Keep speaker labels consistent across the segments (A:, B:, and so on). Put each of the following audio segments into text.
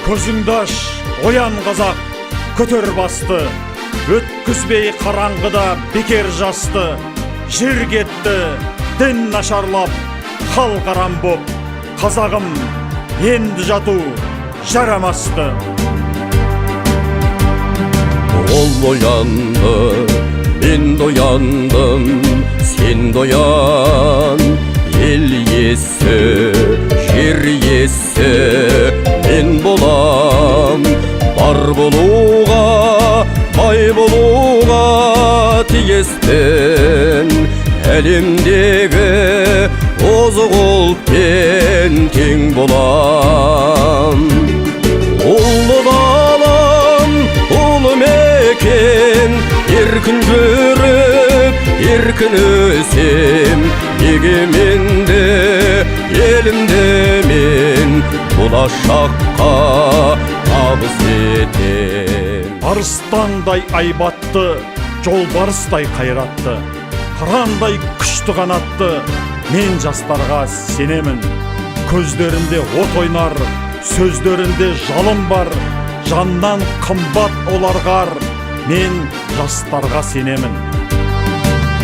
A: Көзіңді аш, оян қазақ, көтер басты, өткізбей қараңғыда бекер жасты. Жер кетті, дін нашарлап, хал қарам боп, қазағым енді жату жарамасты.
B: Ол оянды, мен дояндым, сен доян. Ел есі, жер есі, мен болам. Бар болуға, бай болуға тиіспін. Әлемдегі озық ұлтпен тең болам. Ұлы далам, ұлы мекен, еркін жүріп, еркін өсем. Егеменді елімді мен болашаққа табыс етем.
A: Арыстандай айбатты, жолбарыстай қайратты, қырандай күшті қанатты мен жастарға сенемін. Көздерінде от ойнар, сөздерінде жалын бар, жаннан қымбат оларғар, мен жастарға сенемін.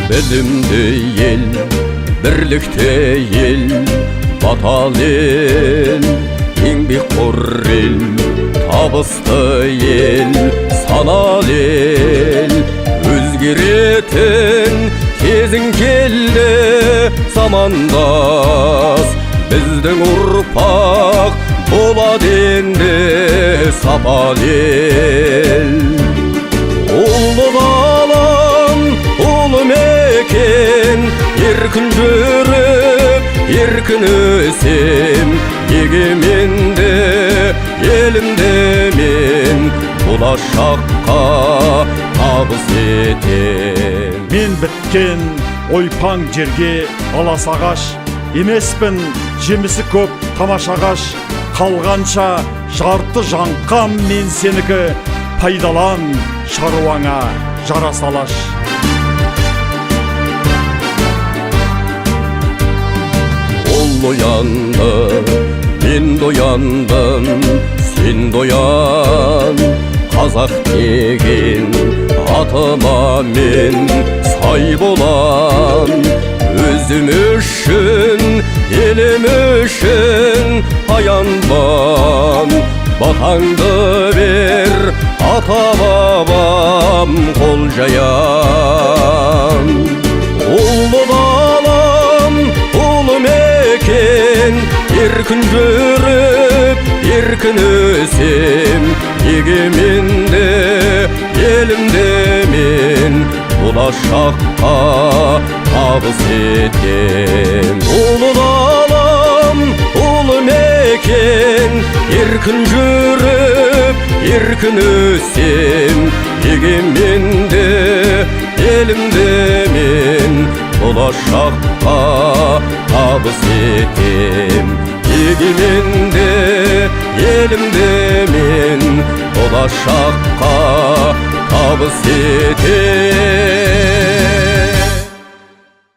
B: Білімді ел, бірлікте ел, батал ел, еңбекқор ел, табысты ел, санал ел. Өзгеретін кезің келді, замандас, біздің ұрпақ болады енді сапал ел. Ұлы далам, ұлы мекен, еркін жүріп, еркін өсем. Егеменді елімді мен болашаққа табыс етем.
A: Мен біткен ойпаң жерге алас ағаш, емеспін жемісі көп тамаша ағаш. Қалғанша жарты жаңқам мен сенікі, пайдалан шаруаңа жара салаш.
B: Ол оянды, мен дояндым, сен доян. Қазақ деген атыма мен сай болам. Өзім үшін, елім үшін аянбам. Батаңды бер, ата-бабам қол жаян. Ұлы далам, ұлы мекен, еркін жүріп, еркін өсем. Егеменді елімді мен болашаққа табыс етем. Ұлы далам, ұлы мекен, еркін жүріп, еркін өсем. Егеменді елімді мен болашаққа табыс етем. Егеменді елімді мен болашаққа табыс етем.